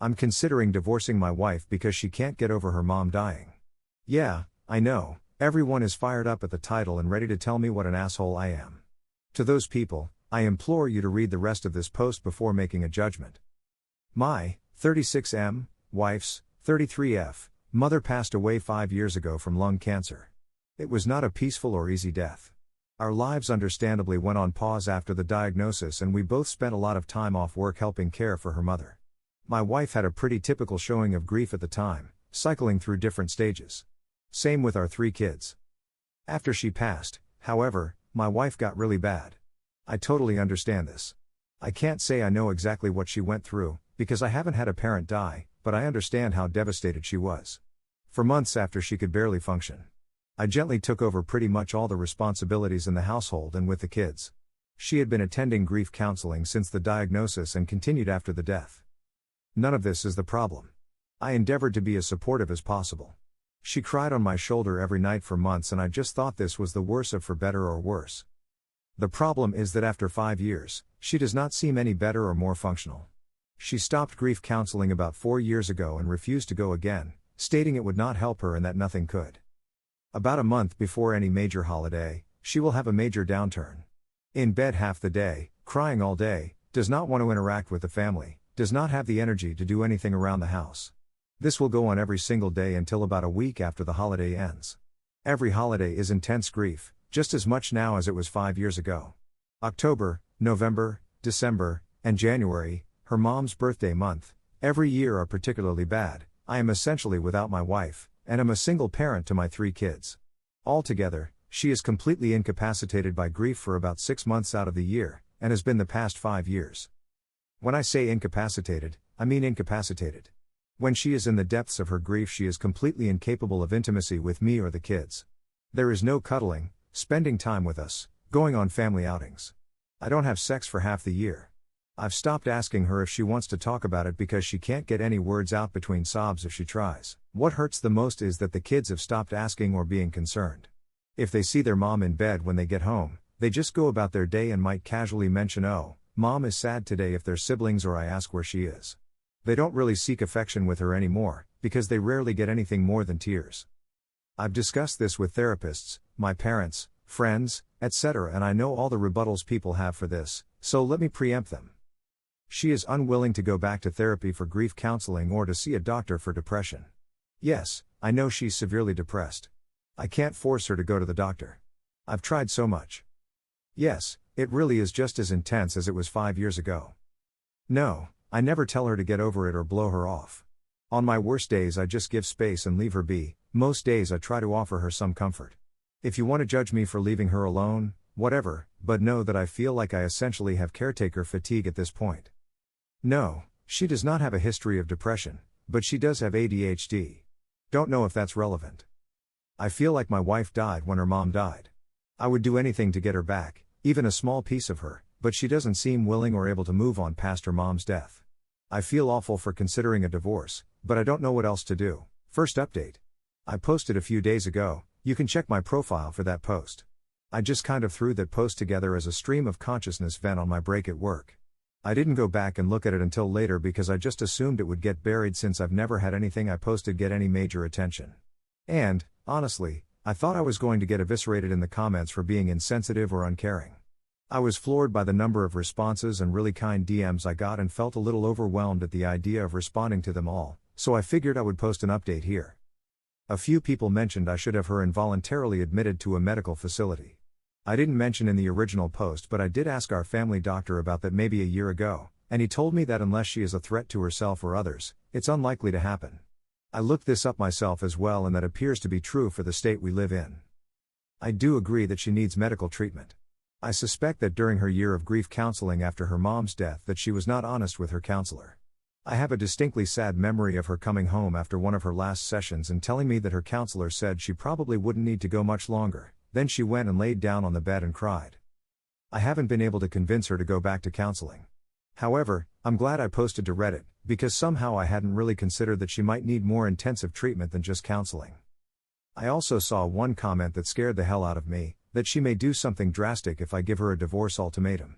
I'm considering divorcing my wife because she can't get over her mom dying. Yeah, I know, everyone is fired up at the title and ready to tell me what an asshole I am. To those people, I implore you to read the rest of this post before making a judgment. My 36M wife's 33F mother passed away 5 years ago from lung cancer. It was not a peaceful or easy death. Our lives understandably went on pause after the diagnosis, and we both spent a lot of time off work helping care for her mother. My wife had a pretty typical showing of grief at the time, cycling through different stages. Same with our 3 kids. After she passed, however, my wife got really bad. I totally understand this. I can't say I know exactly what she went through, because I haven't had a parent die, but I understand how devastated she was. For months after she could barely function, I gently took over pretty much all the responsibilities in the household and with the kids. She had been attending grief counseling since the diagnosis and continued after the death. None of this is the problem. I endeavored to be as supportive as possible. She cried on my shoulder every night for months, and I just thought this was the worst of for better or worse. The problem is that after 5 years, she does not seem any better or more functional. She stopped grief counseling about 4 years ago and refused to go again, stating it would not help her and that nothing could. About a month before any major holiday, she will have a major downturn. In bed half the day, crying all day, does not want to interact with the family, does not have the energy to do anything around the house. This will go on every single day until about a week after the holiday ends. Every holiday is intense grief, just as much now as it was 5 years ago. October, November, December, and January, her mom's birthday month, every year are particularly bad. I am essentially without my wife, and am a single parent to my 3 kids. Altogether, she is completely incapacitated by grief for about 6 months out of the year, and has been the past 5 years. When I say incapacitated, I mean incapacitated. When she is in the depths of her grief, she is completely incapable of intimacy with me or the kids. There is no cuddling, spending time with us, going on family outings. I don't have sex for half the year. I've stopped asking her if she wants to talk about it because she can't get any words out between sobs if she tries. What hurts the most is that the kids have stopped asking or being concerned. If they see their mom in bed when they get home, they just go about their day and might casually mention, "Oh, mom is sad today," if they're siblings, or I ask where she is. They don't really seek affection with her anymore, because they rarely get anything more than tears. I've discussed this with therapists, my parents, friends, etc., and I know all the rebuttals people have for this, so let me preempt them. She is unwilling to go back to therapy for grief counseling or to see a doctor for depression. Yes, I know she's severely depressed. I can't force her to go to the doctor. I've tried so much. Yes, it really is just as intense as it was 5 years ago. No, I never tell her to get over it or blow her off. On my worst days I just give space and leave her be. Most days I try to offer her some comfort. If you want to judge me for leaving her alone, whatever, but know that I feel like I essentially have caretaker fatigue at this point. No, she does not have a history of depression, but she does have ADHD. Don't know if that's relevant. I feel like my wife died when her mom died. I would do anything to get her back, even a small piece of her, but she doesn't seem willing or able to move on past her mom's death. I feel awful for considering a divorce, but I don't know what else to do. First update. I posted a few days ago, you can check my profile for that post. I just kind of threw that post together as a stream of consciousness vent on my break at work. I didn't go back and look at it until later because I just assumed it would get buried since I've never had anything I posted get any major attention. And, honestly, I thought I was going to get eviscerated in the comments for being insensitive or uncaring. I was floored by the number of responses and really kind DMs I got and felt a little overwhelmed at the idea of responding to them all, so I figured I would post an update here. A few people mentioned I should have her involuntarily admitted to a medical facility. I didn't mention in the original post, but I did ask our family doctor about that maybe a year ago, and he told me that unless she is a threat to herself or others, it's unlikely to happen. I looked this up myself as well, and that appears to be true for the state we live in. I do agree that she needs medical treatment. I suspect that during her year of grief counseling after her mom's death that she was not honest with her counselor. I have a distinctly sad memory of her coming home after one of her last sessions and telling me that her counselor said she probably wouldn't need to go much longer. Then she went and laid down on the bed and cried. I haven't been able to convince her to go back to counseling. However, I'm glad I posted to Reddit, because somehow I hadn't really considered that she might need more intensive treatment than just counseling. I also saw one comment that scared the hell out of me, that she may do something drastic if I give her a divorce ultimatum.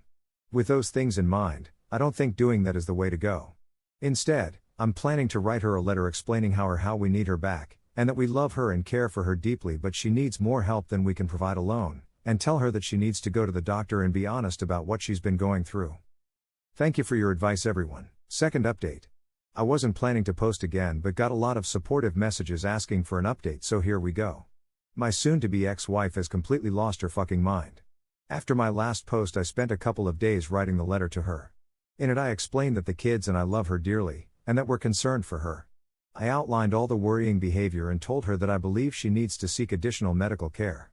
With those things in mind, I don't think doing that is the way to go. Instead, I'm planning to write her a letter explaining how we need her back, and that we love her and care for her deeply, but she needs more help than we can provide alone, and tell her that she needs to go to the doctor and be honest about what she's been going through. Thank you for your advice, everyone. Second update. I wasn't planning to post again but got a lot of supportive messages asking for an update, so here we go. My soon-to-be ex-wife has completely lost her fucking mind. After my last post I spent a couple of days writing the letter to her. In it I explained that the kids and I love her dearly, and that we're concerned for her. I outlined all the worrying behavior and told her that I believe she needs to seek additional medical care.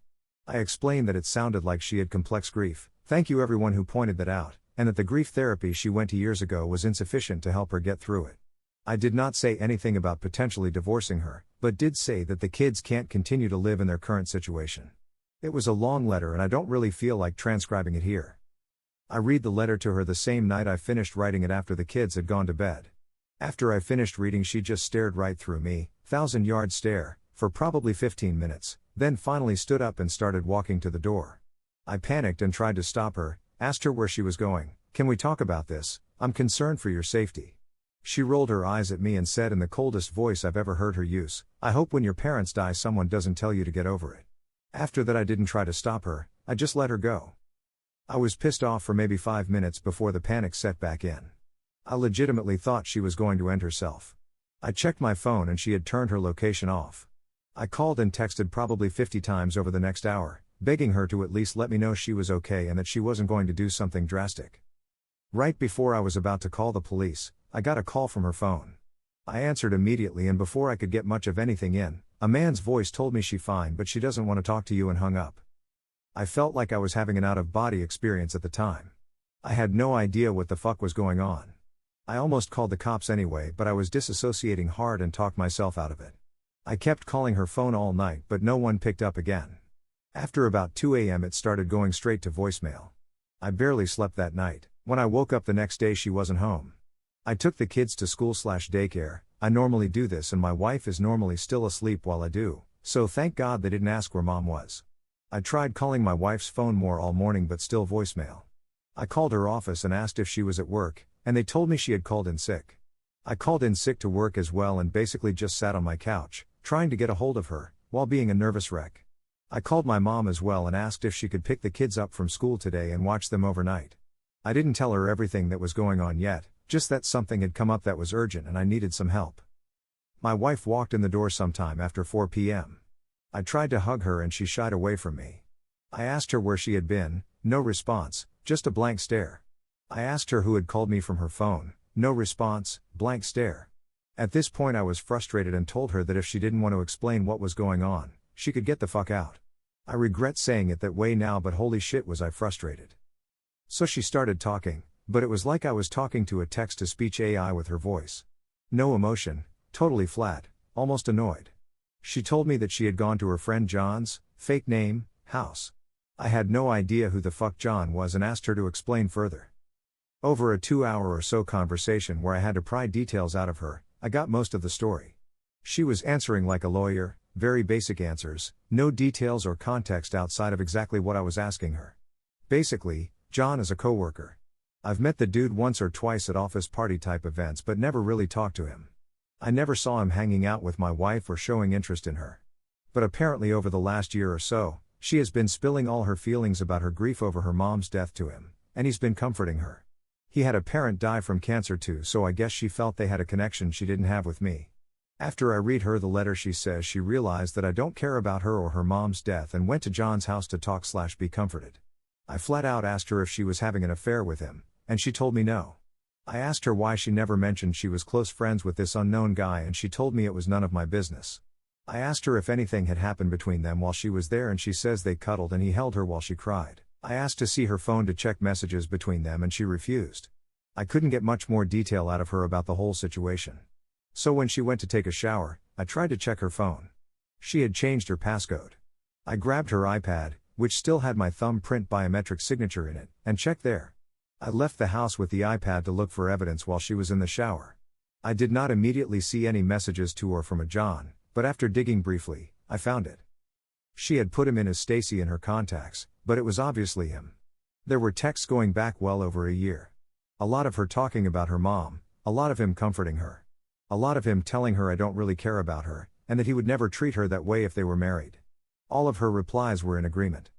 I explained that it sounded like she had complex grief, thank you everyone who pointed that out, and that the grief therapy she went to years ago was insufficient to help her get through it. I did not say anything about potentially divorcing her, but did say that the kids can't continue to live in their current situation. It was a long letter and I don't really feel like transcribing it here. I read the letter to her the same night I finished writing it after the kids had gone to bed. After I finished reading, she just stared right through me, 1,000-yard stare, for probably 15 minutes, then finally stood up and started walking to the door. I panicked and tried to stop her, asked her where she was going. Can we talk about this? I'm concerned for your safety. She rolled her eyes at me and said in the coldest voice I've ever heard her use, I hope when your parents die someone doesn't tell you to get over it. After that I didn't try to stop her, I just let her go. I was pissed off for maybe 5 minutes before the panic set back in. I legitimately thought she was going to end herself. I checked my phone and she had turned her location off. I called and texted probably 50 times over the next hour, begging her to at least let me know she was okay and that she wasn't going to do something drastic. Right before I was about to call the police, I got a call from her phone. I answered immediately, and before I could get much of anything in, a man's voice told me she's fine but she doesn't want to talk to you, and hung up. I felt like I was having an out-of-body experience at the time. I had no idea what the fuck was going on. I almost called the cops anyway, but I was disassociating hard and talked myself out of it. I kept calling her phone all night but no one picked up again. After about 2 a.m. it started going straight to voicemail. I barely slept that night. When I woke up the next day she wasn't home. I took the kids to school/daycare. I normally do this and my wife is normally still asleep while I do, so thank God they didn't ask where mom was. I tried calling my wife's phone more all morning but still voicemail. I called her office and asked if she was at work, and they told me she had called in sick. I called in sick to work as well and basically just sat on my couch, trying to get a hold of her, while being a nervous wreck. I called my mom as well and asked if she could pick the kids up from school today and watch them overnight. I didn't tell her everything that was going on yet, just that something had come up that was urgent and I needed some help. My wife walked in the door sometime after 4 p.m. I tried to hug her and she shied away from me. I asked her where she had been, no response, just a blank stare. I asked her who had called me from her phone, no response, blank stare. At this point I was frustrated and told her that if she didn't want to explain what was going on, she could get the fuck out. I regret saying it that way now, but holy shit was I frustrated. So she started talking, but it was like I was talking to a text-to-speech AI with her voice. No emotion, totally flat, almost annoyed. She told me that she had gone to her friend John's, fake name, house. I had no idea who the fuck John was and asked her to explain further. Over a 2-hour or so conversation where I had to pry details out of her, I got most of the story. She was answering like a lawyer, very basic answers, no details or context outside of exactly what I was asking her. Basically, John is a coworker. I've met the dude once or twice at office party type events but never really talked to him. I never saw him hanging out with my wife or showing interest in her. But apparently over the last year or so, she has been spilling all her feelings about her grief over her mom's death to him, and he's been comforting her. He had a parent die from cancer too, so I guess she felt they had a connection she didn't have with me. After I read her the letter, she says she realized that I don't care about her or her mom's death and went to John's house to talk/be comforted. I flat out asked her if she was having an affair with him, and she told me no. I asked her why she never mentioned she was close friends with this unknown guy, and she told me it was none of my business. I asked her if anything had happened between them while she was there, and she says they cuddled and he held her while she cried. I asked to see her phone to check messages between them and she refused. I couldn't get much more detail out of her about the whole situation. So when she went to take a shower, I tried to check her phone. She had changed her passcode. I grabbed her iPad, which still had my thumbprint biometric signature in it, and checked there. I left the house with the iPad to look for evidence while she was in the shower. I did not immediately see any messages to or from a John, but after digging briefly, I found it. She had put him in as Stacy in her contacts, but it was obviously him. There were texts going back well over a year. A lot of her talking about her mom, a lot of him comforting her. A lot of him telling her I don't really care about her, and that he would never treat her that way if they were married. All of her replies were in agreement.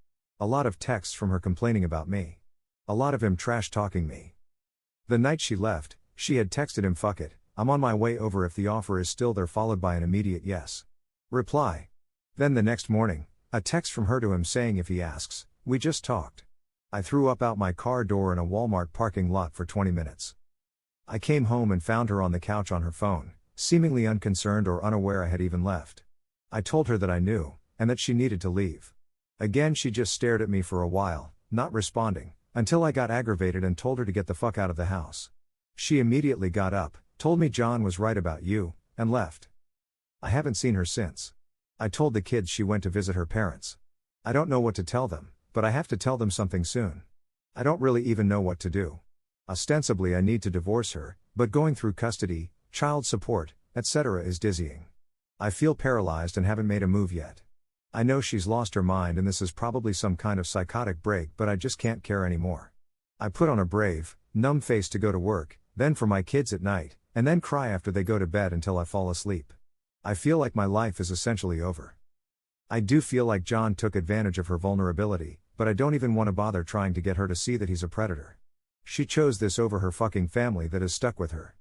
A lot of texts from her complaining about me. A lot of him trash talking me. The night she left, she had texted him, "Fuck it, I'm on my way over if the offer is still there," followed by an immediate yes. Reply. Then the next morning, a text from her to him saying if he asks, "We just talked." I threw up out my car door in a Walmart parking lot for 20 minutes. I came home and found her on the couch on her phone, seemingly unconcerned or unaware I had even left. I told her that I knew, and that she needed to leave. Again she just stared at me for a while, not responding, until I got aggravated and told her to get the fuck out of the house. She immediately got up, told me John was right about you, and left. I haven't seen her since. I told the kids she went to visit her parents. I don't know what to tell them, but I have to tell them something soon. I don't really even know what to do. Ostensibly I need to divorce her, but going through custody, child support, etc. is dizzying. I feel paralyzed and haven't made a move yet. I know she's lost her mind and this is probably some kind of psychotic break, but I just can't care anymore. I put on a brave, numb face to go to work, then for my kids at night, and then cry after they go to bed until I fall asleep. I feel like my life is essentially over. I do feel like John took advantage of her vulnerability, but I don't even want to bother trying to get her to see that he's a predator. She chose this over her fucking family that is stuck with her.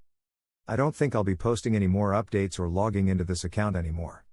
I don't think I'll be posting any more updates or logging into this account anymore.